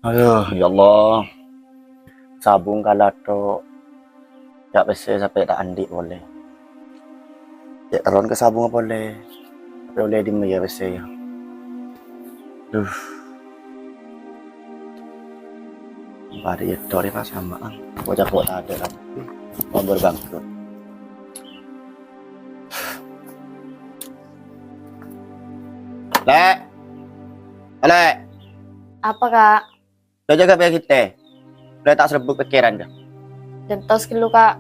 Aduh, ya Allah. Sabung kalah to. Ya bisa sampai tak andi boleh. Ya teron ke sabung boleh. Tapi boleh di ya bisa ya. Duh, pada itu dia pas sama. Bocah kok tak ada kan. Mau berbangkrut. Lek. Lek. Apa kak? Udah jaga biar kita. Udah tak serbuk pikiran dah. Jentos dulu kak.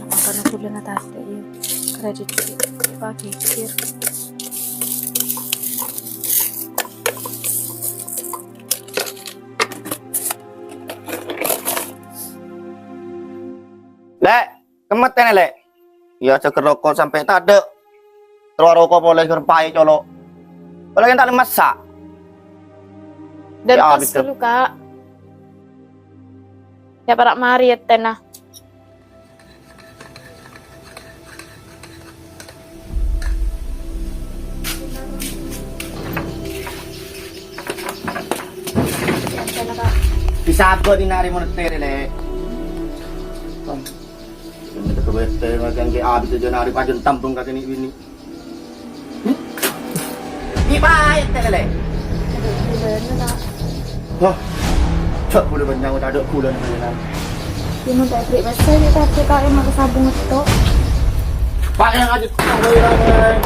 Makan aku udah tadi ya. Kredit pak pikir. Lek, kemetan lek. Ya ceker rokok sampai tak ada. Keluar rokok boleh kerpai colok. Kalau yang tak masak. Ya, Jentos betul. dulu kak. Ya para mari ya tenah. Bisa apa dinari moneter lek. Ini tak kebete macam ke abis tu nari pajun tampung kat ini ini. Ni baik tak lek. Wah. Cak boleh banyak tak ada kulan mana. Dia mau tak beri besar dia tak kak yang makan sabung itu. Pak yang aja tak boleh.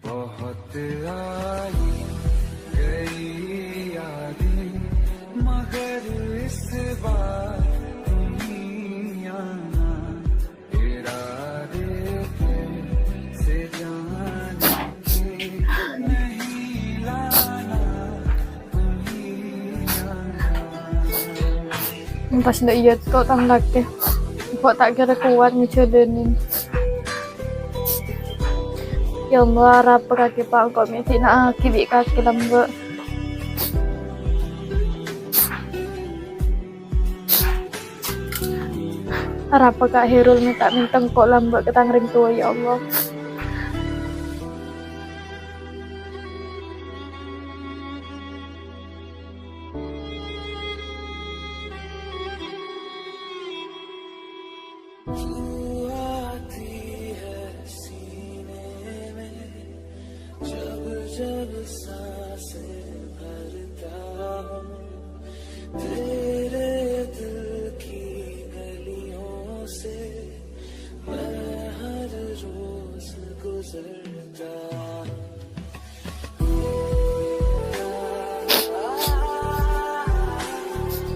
बहुत आई गई यादें मगर इस बार तुम ही आना इरादे थे से जाने के नहीं लाना तुम ही आना. Pas ndak iya kok tanggak deh. Kok tak kira kuat ngejalanin. Ya Allah, harap kaki pak kok mesti nak kibi kaki lambat. Harap kak Herul minta minteng kok lambat ke tangring tua ya Allah. जब सांसें भरता हूँ तेरे दिल की गलियों से मैं हर रोज गुजरता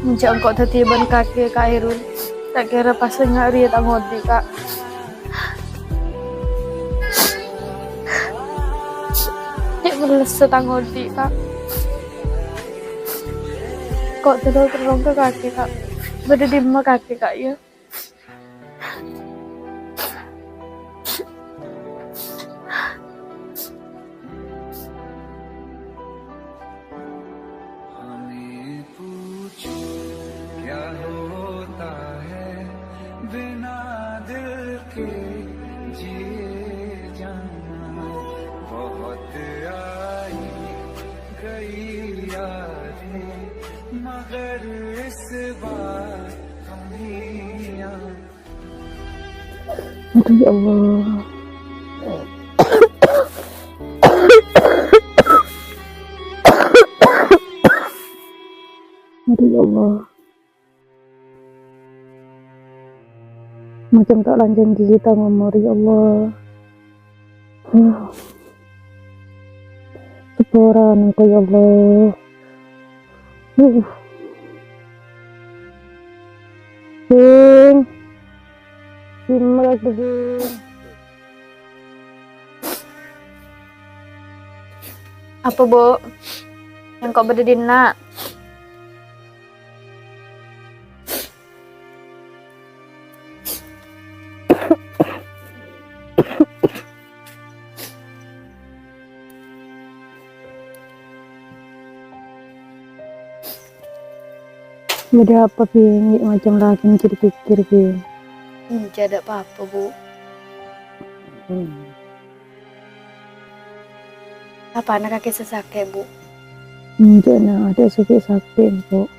Menjak kok tetiban kaki kak Herul. Tak kira pas ngari tak ngodi kak. Males setang ngodi kak. Kok terong ke kaki kak. Berdiri di kaki kak ya. हमें पूछो क्या होता है बिना दिल के जिए जाना बहुत आई गई यादें मगर इस बार हम ही आना. Aduh ya Allah. Aduh ya Allah. Macam tak lanjut kita ngomong ya Allah. Tepuran engkau ya Allah. Bing, lagi Bing. Apa Bu? Yang kau berdiri nak? Jadi apa Bing? Macam lagi mikir pikir Bing. Tidak ada apa-apa Bu. Apa anak kaki sesake Bu? Tidak nak ada sakit Bu.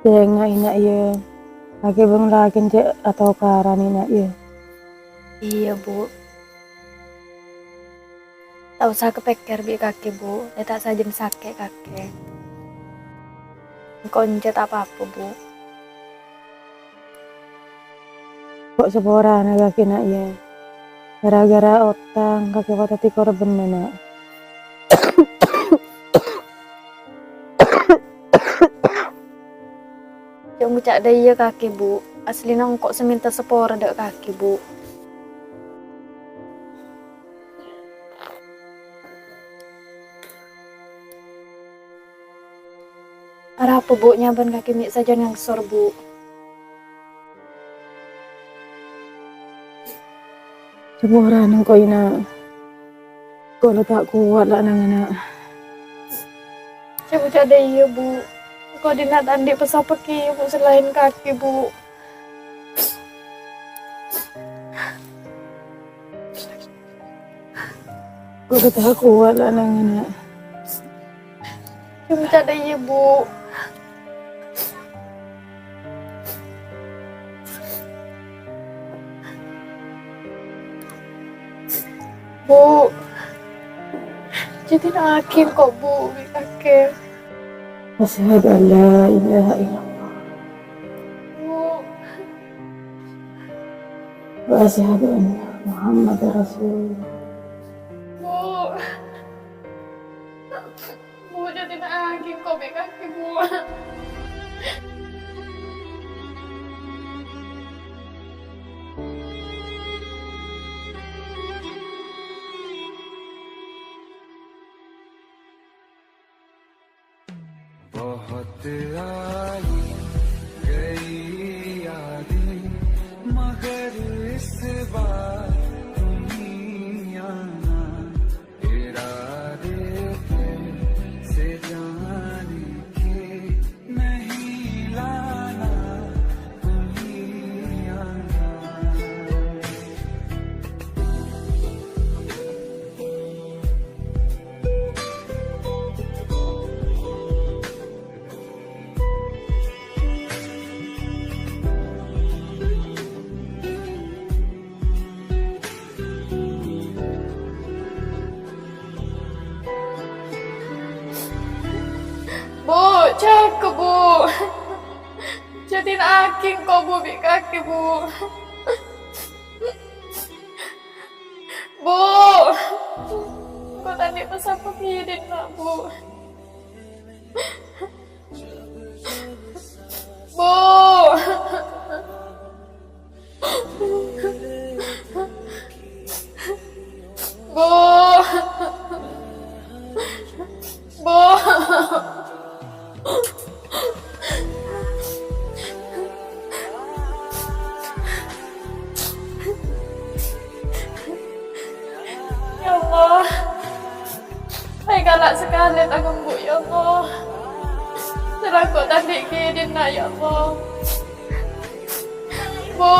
Jangan nak ya. Lagi bang lagi cek atau karani nak ya. Iya Bu. Tak usah kepekir bi kaki Bu. Tak saja sakit kaki. Koncet apa-apa Bu. Kok sepora anak kaki nak ya. Gara-gara otang kaki kota tikor bener nak. Yang bucak daya kaki Bu. Asli nang kok seminta sepora dek kaki Bu. Arah apa Bu nyaban kaki mik saja yang sor Bu. Sepora nang kau ina. Kau tak kuat lah nang anak. Saya bucak daya Bu. Kau dinat andi pesapa ki Bu selain kaki Bu. Kau tak kuat lah nang anak. Saya bucak daya Bu. Bu, jadi hakim kok Bu, kakek. Asyhadu an la ilaha illallah. Bu. Wa asyhadu anna Muhammadar Rasulullah. Bu. Bu jadi hakim kok kakek Bu. बहुत आई गई यादें मगर इस बार तुम ही आना इरादे से जाने के नहीं लाना तुम ही आना Bu, cakep Bu. Jadiin aking kok Bu di kaki Bu. Bu, kok tadi pesan pemirin nak Bu. Bu. Bu. Bu. Ya Allah, ay galak sekali tangan Bu ya Allah. Serangkut tadi kidin nak ya Allah. Bu,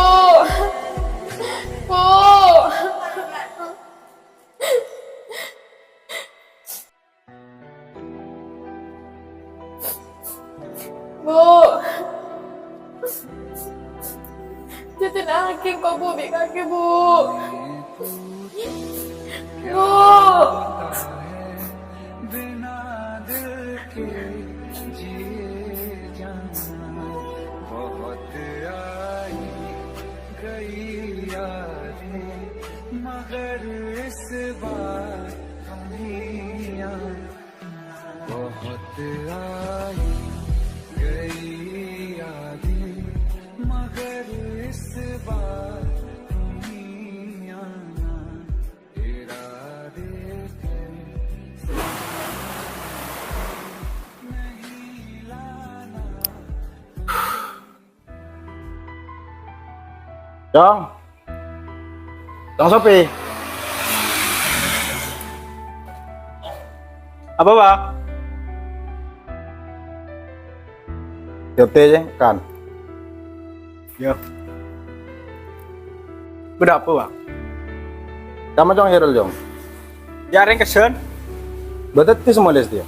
Bu. Bu, jadiin aking kok Bu di kaki Bu. Bu. बिना दिल के बहुत आई गई यादें मगर इस बार तुम ही आना इरादे थे नहीं लाना Dong. Dong Sopi. Apa, Pak? Siap teh aja, kan? Ya. Berapa, Bang? Sama Jong Herul Jong. Jaring kesen. Betul tuh semua les dia.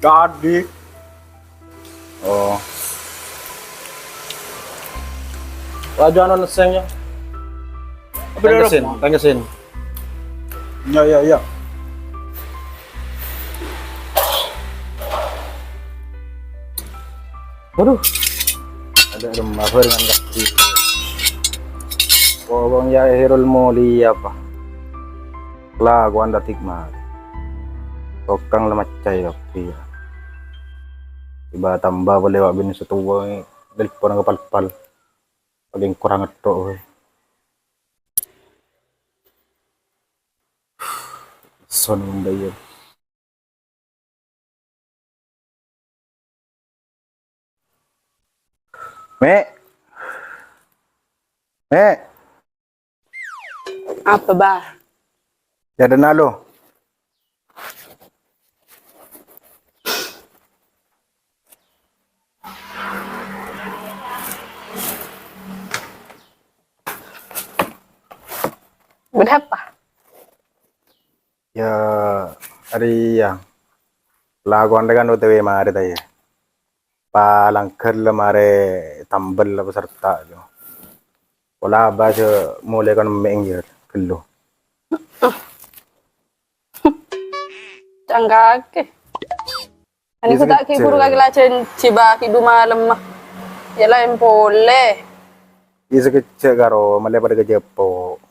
Jadi. Oh. Wajah anon sengnya. Tangkesin. Ya. Waduh. Ada rumah dengan kaki. Oh, Bang ya Herul Moli apa? Lah, gua anda tikmat. Tokang lemat cai tapi. Tiba tambah boleh wak bin setua dari porang kepal-pal. Paling kurang ngetok we. Son bayar. Me. Apa bah? Jadi nalo. Berapa? Ya, hari yang lagu anda kan OTW mare tadi. Palang kerla mare tambal la beserta jo. Wala baca mulai kan menggir kelo. Canggake. Ani ko tak kiburu kaki lacen ciba kidu malam mah. Ya lain boleh. Isa kecil karo malay pada kejepo.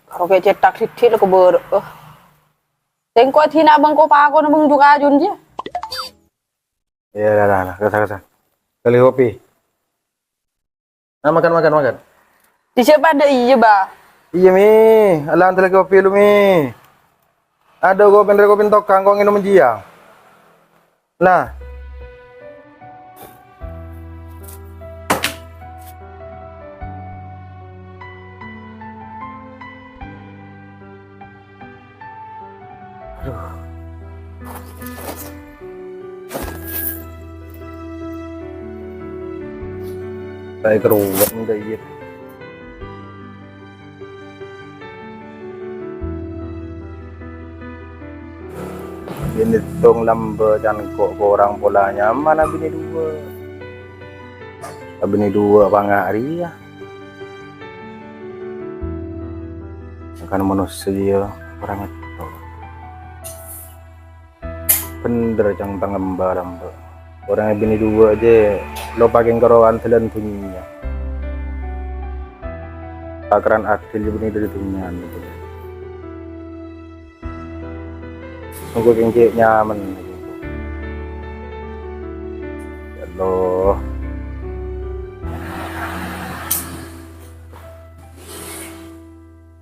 Karo ke cetak titik ko ber. Tengko tina bang ko pa ako namang juga jun je. Ya dah, kasa. Kali kopi. Nah, makan. Di siapa ada iya bah? Iya mi, alam tele kopi lu mi. Ada gua pendek kopi tokang kau nginum jiang. Nah. Saya keruan udah iya. Bini tong lamba dan kok orang polanya mana bini dua. Bini dua pangari ya. Akan manusia orang itu. Bener jang tangamba lamba. Orang bini dua aja lo pakai kerawan telan punya. Takaran adil bini dari dunia gitu. Sungguh kengkek nyaman gitu. Allah.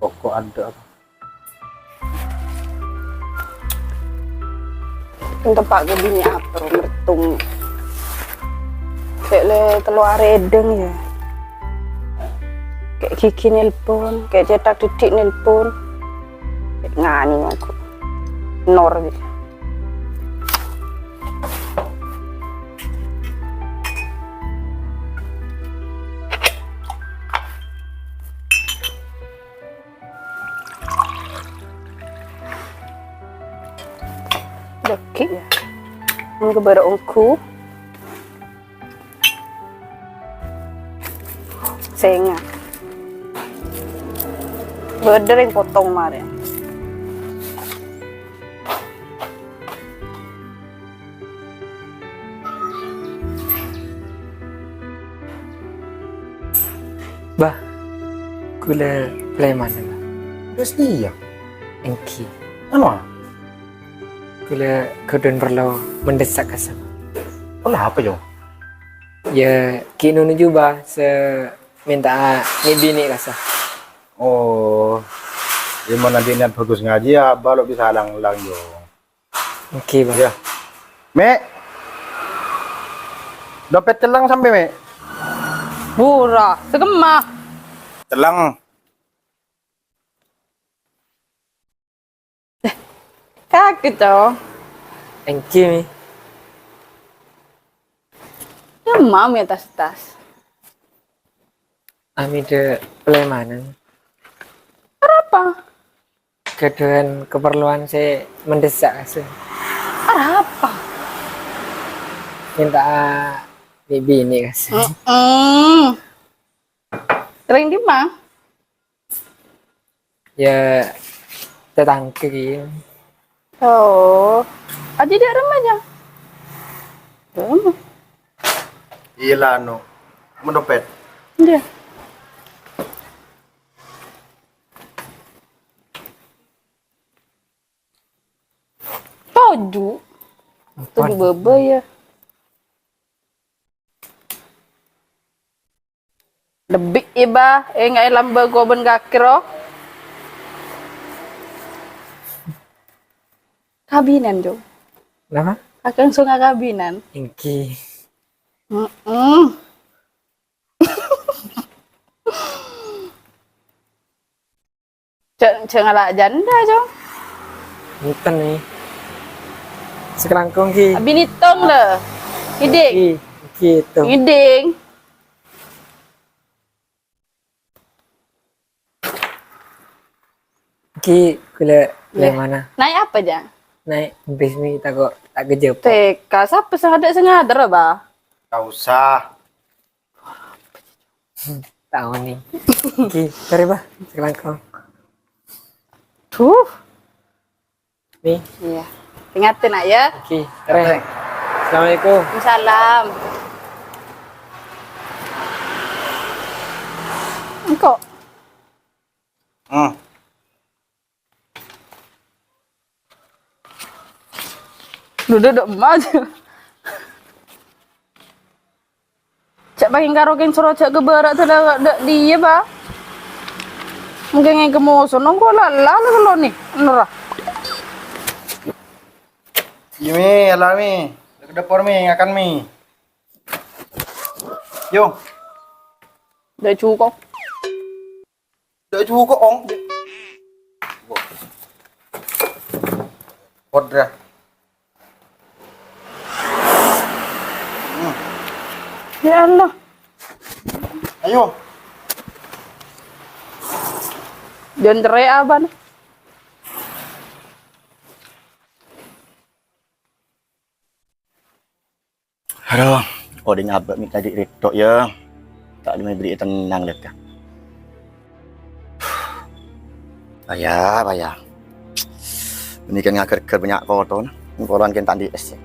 Pokok ada apa? Untuk pak gedini apa mertung. Kayak le telur redeng ya. Kayak Kiki nelpon, kayak cetak titik nelpon. Kayak ngani aku. Nor gitu. Dekik ya. Ang kebarongku. Senga. Berdering potong kemarin. Bah, gula play mana bah? Terus dia, Engki. anu? Kula kudun perlu mendesak kasar. Kenapa yo? Ya kini nuju bah se minta ni bini kasar. Oh, gimana dia niat bagus ngaji ya, baru bisa halang-halang yo. Okey bah. Ya. Me. Dompet telang sampai me. Murah, segemah. Telang. Kaget toh. Thank you mi. Demam ya tas-tas. Ami de pelemanan. Apa? Keduan keperluan saya mendesak kasar. Apa? Minta ni bini kasar. Sering di mana? Ya tetangga gitu. Oh, aja dia remaja. Iya no. Dompet. Dia. Toju. Toju bebe ya. Lebih iba, ngai lamba gua ben gakro. Kabinan jo. Nama? Kakang sunga kabinan. Inki. Cek ngalak janda jo. Ngiten nih. Sekarang kong ki. Abi nitong le. Iding. Gitu. Iding. Ki kula Ya. mana? Naik apa ja? Naik bis mi tak kejep. Teka, siapa sengaja ba? Tak usah. Tahu nih. Ki, cari bah. Sekarang kong. Tuh. Nih. Iya. Ingatin nak ya. Ki, keren. Assalamualaikum. Salam. Engkau. Duduk emak aja. Cak pakai karokin suruh cak ke barat tu dah dia ba. Mungkin yang kemoso nongko lala kalau ni. Nora. Ini alami. Ke dapur mi, ngakan mi. Yo. Dah cukup. Đợi chú có ống Hột ra. Ya Allah. Ayo. Jangan cerai abang. Aduh, oding abak minta di retok ya. Tak ada beri tenang lihat kan. Payah. Ini kan ngakar banyak kotor. Kotoran kan tak di es.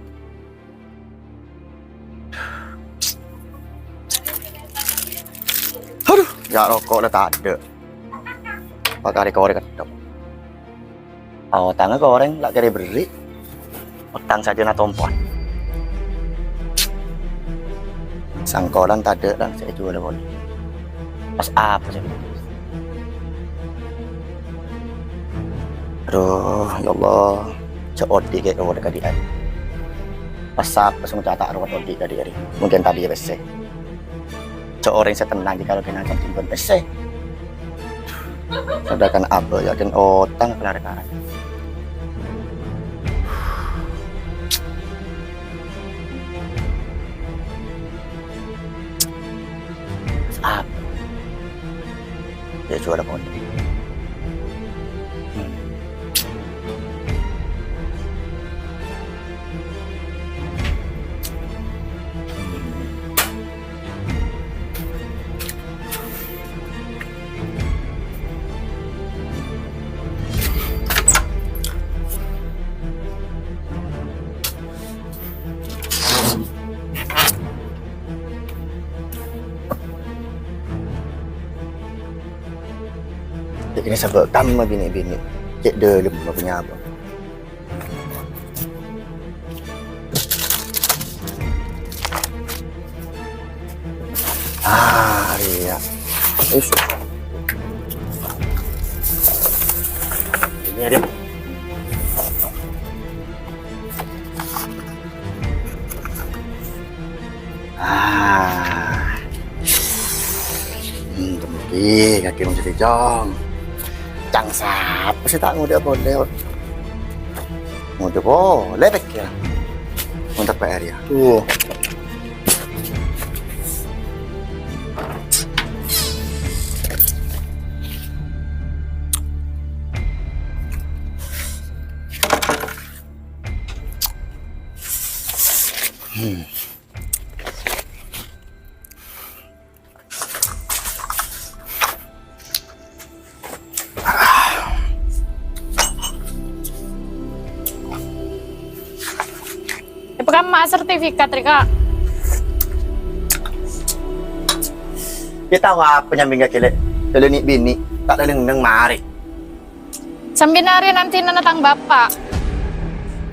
Aduh, ya rokok dah tak ada. Pakai korek ketok. Tangga goreng, tak kira beri. Utang saja na tompon. Sangkolan tak ada lah, saya jual dah boleh. Pas apa sih? Aduh, ya Allah. Cak odi kayak kau dekat dia. Pas apa semua tak rawat odi tadi hari. Mungkin tadi ya besek. Cak orang saya tenang jika kalau kena simpan besek. Sedangkan apa ya kan otang kelar-kelar. Apa? Dia jual apa? Dia kena sebab kamu bini-bini. Cik dia lemah punya apa. Isu. Ini dia. Kaki mau jadi jong. Chẳng sạp, sẽ tạo ngồi đỡ bồn leo. Ngồi đỡ bồ, lép bạch kìa. Ngồi tập bẻ đi. Ủa. Ipagama sertifikat Rika. Kita nga penyambing kile. Dali ni bini, tak daling nang mari. Sambil nari nanti nanatang bapak.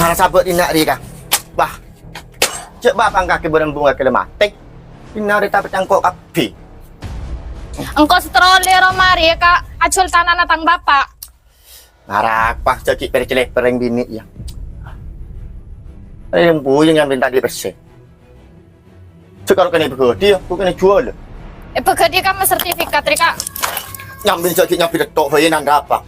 Para sabot ina ri ka. Bah. Cek bapak kaki barang bunga kile matik. Inari tapi cangkok kapi. Engkau stroller mari Kak, acul tanah natang bapak. Narak pak cekik percilek pereng bini ya. Yang buyang yang minta di bersih. Sekarang kena berhenti, aku kena jual. Pekerja kamu sertifikat Rika. Yang bisa kita pilih tok bayi nang apa?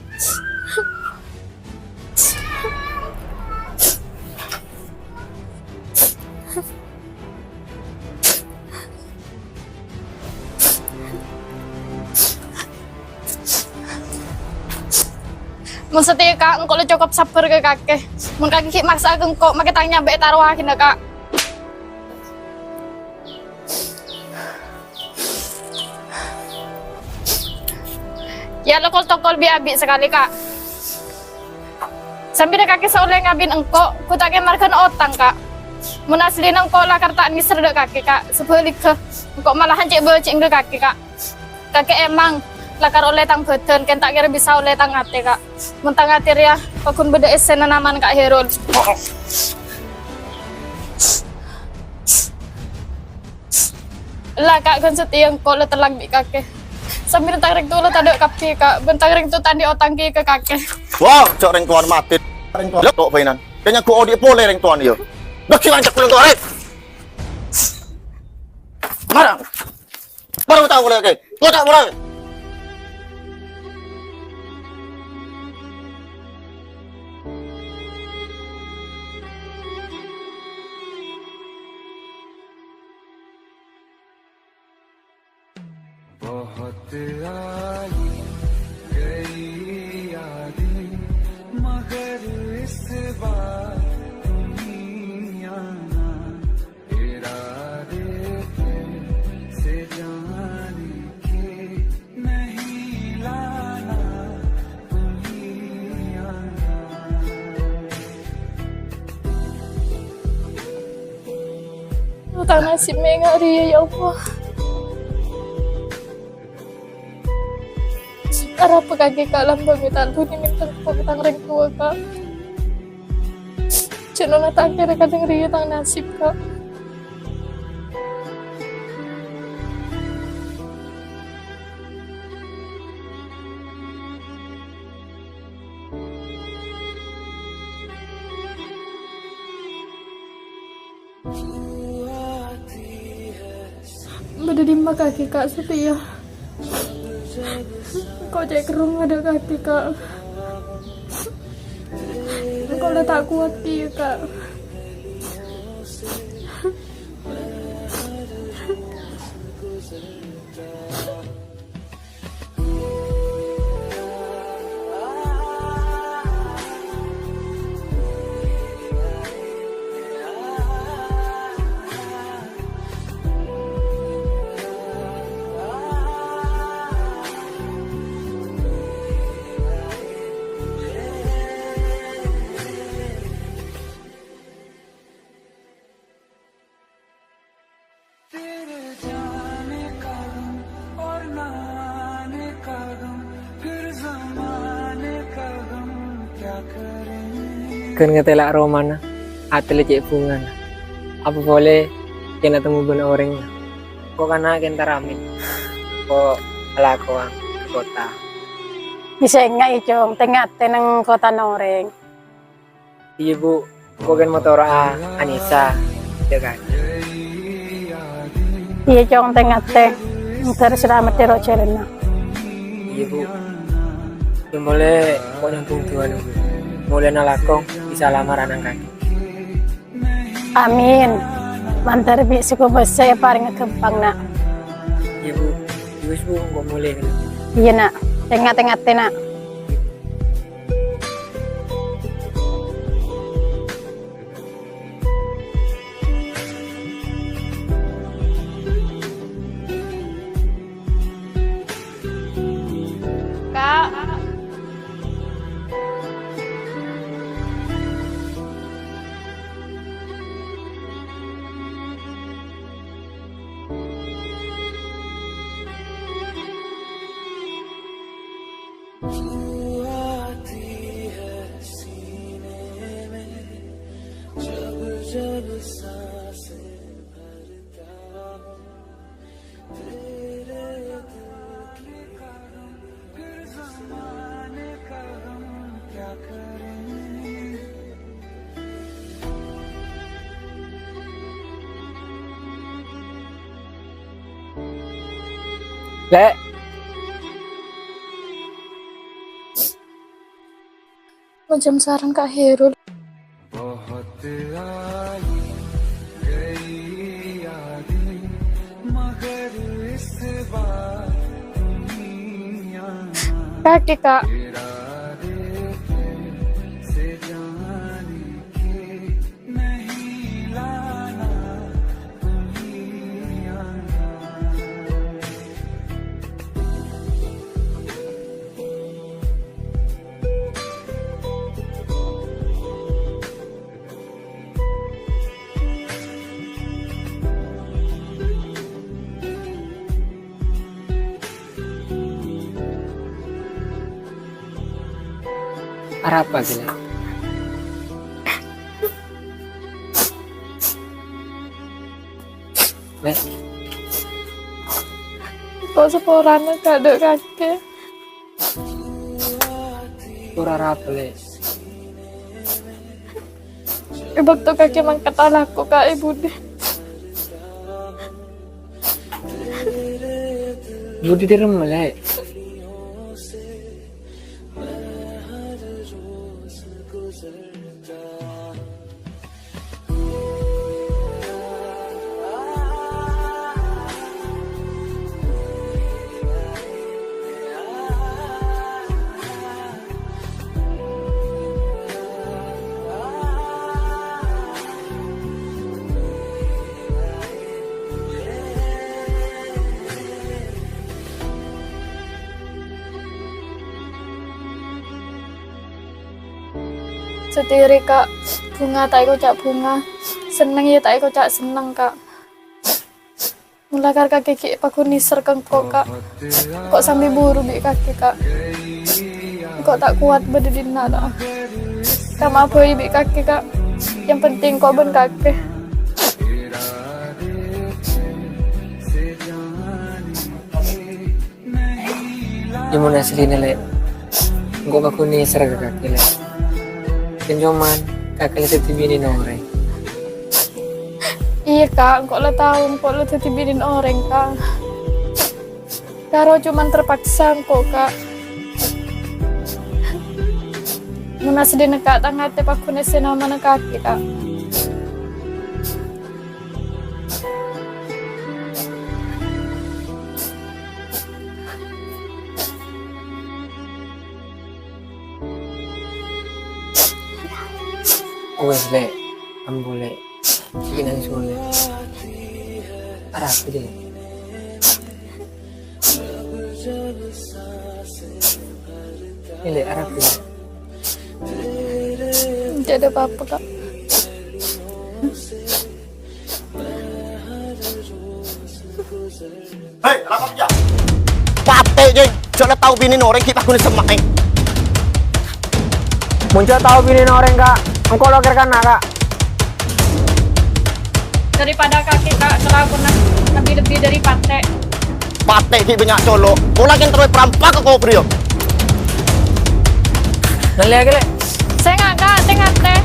Maksudnya Kak, engkau lo cukup sabar ke kakek. Mun kaki maksa engkau, makai tanya baik taruhakin Kak. Ya lo kol tokol biabi sekali Kak. Sambil kaki seoleh ngabin engkau, ku tak kemarkan otang Kak. Mun asli engkau lah kartaan ngiser dek kaki Kak. Sebalik ke, engkau malahan cek becing dek kaki Kak. Kakek emang lakar oleh tang beden, kan tak kira bisa oleh tang ate Kak. Mentang ate ya, pakun beda esen naman Kak Herul. Lah Kak, kan setiang kau lo telang di kakek. Sambil tarik tu lo taduk kapi Kak, bentang ring tu tadi otang ki ke kakek. Wah, cok ring tuan mati. Ring tuan tok bainan. Kanya ku audit boleh ring tuan dia. Dak kiran cak ring tuan. Marang. Baru tahu boleh ke? Kau tak boleh. बहुत आई गई यादें मगर इस बार तुम ही आना इरादे थे से जाने के नहीं लाना तुम ही आना Utang nasib menga Ria ya Allah. Arah pekaki Kak lambang minta lu ni minta tentang ring tua Kak. Cenona tak kira kadang Ria tang nasib Kak. Beda di mak kaki Kak setia. Kau cek kerung ada kaki Kak. Kau dah tak kuat ki Kak. तेरे जाने का गम और ना आने का गम फिर जमाने का गम क्या करें Kan ngetelak Romana, atlet cek bungan. Apa boleh kena temu bener orangnya? Kok kan kena taramin? Kok ala ko ang kota. Bisa nga icong tengah tenang kota Noreng. Iya bu, bukan motor Anissa, dekat. Iya cong tengah teh terus selamat tero cerena. Iya bu, yang boleh mau nyampung tuan bu. Mulai nalakong bisa lamar anak kaki. Amin. Mantar bi siko basa ya paring kempang nak. Iya bu, terus bu nggak mulai. Iya nak, tengah teh nak. Kak, Lek, macam saran Kak Herul. बहुत आई गई यादें मगर इस बार दुनिया Kaki Kak, से जाने के नहीं लाना दुनिया arah apa sih? Lek, kok seporana Kak dek kaki. kurang apa lek? Ibak tuh kaki mangkat aku Kak Ibu deh. Budi direm lek. Setiri Kak, bunga tak ikut cak bunga. Seneng ya tak ikut cak seneng Kak. Mulakar kaki ki paku niser kengko Kak. Kok sambil buru bi kaki Kak. Kok tak kuat berdina dah. Kamu apa bi kaki Kak. Yang penting kok ben kaki. Yang mau nasilin lek. Gua baku ni serga kaki lek. Kenjoman kakaknya tetibinin orang. Iya Kak, kok lo tahu kok lo tetibinin orang Kak. Karo cuman terpaksa kok Kak. Munas di nekat tangga te paku nese nama nekaki Kak. Wes lek, ambo lek. Bikinan sulit. Arah apa dia? Ini lek arah apa? Tidak ada apa-apa Kak. Hei, apa aja? Pate jeng, coba tahu bini noreng kita guna semak nih. Muncul tahu bini orang kak, engkau loker kan kak? Daripada kaki Kak, kalau aku lebih dari pantai. patek ki banyak colok. Kau lagi terus perampak kau brio. Nale lagi le. Saya nggak tengah teh.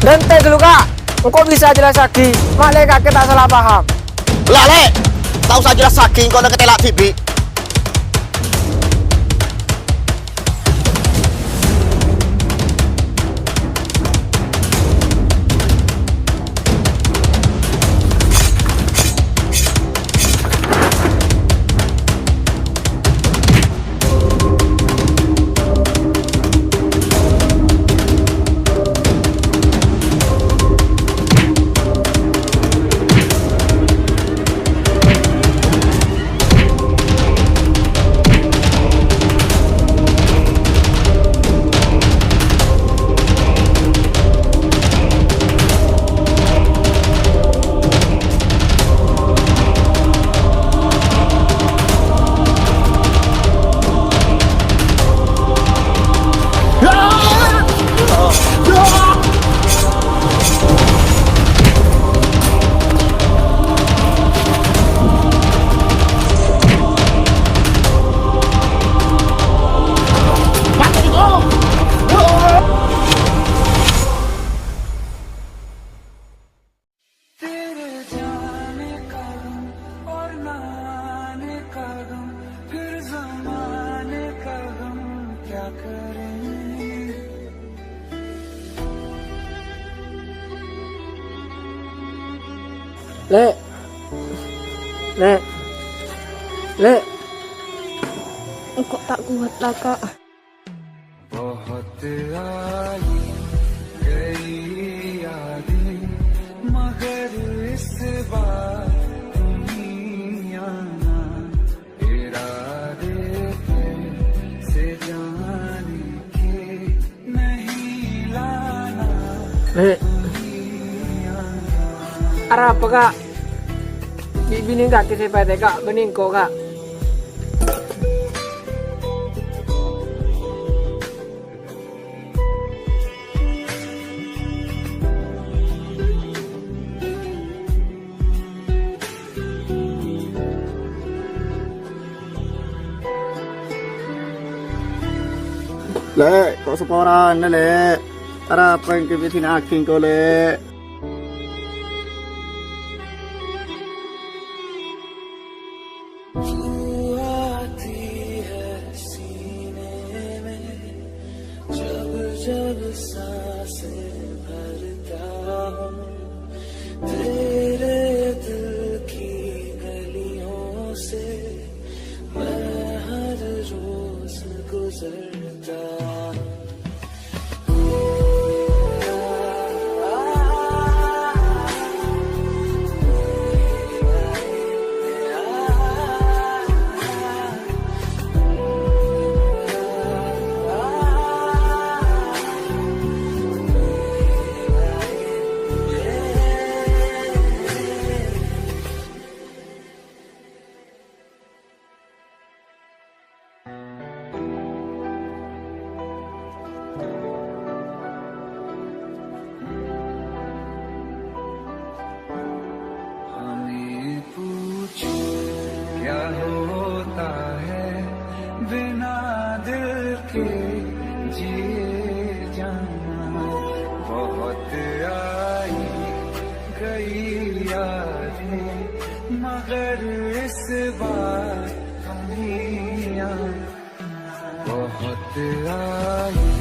Berhenti dulu kak. Engkau bisa jelas lagi. Mak le kakek tak salah paham. Lah le, tak usah jelas saking kau nak ketelak TV. तेरे जाने का गम और ना आने का गम, फिर जमाने का गम क्या करें। Le. Le. Le. Kok tak kuat lah kak. बहुत आई गई यादें, मगर इस बार तुम ही आना, इरादे से जाने के नहीं लाना। Le. Arah apa kak? Bini kaki saya pada kak, bening kok kak. Le, kok seporan le. Tara apa yang kebisin aking kau le. आती है सीने में जब जब सांसें भरता हूँ, तेरे दिल की गलियों से मैं हर रोज गुजरता हूँ। हमें पूछो क्या होता है बिना दिल के जिए जाना। बहुत आई गई यादें, मगर इस बार तुम ही आना। बहुत आई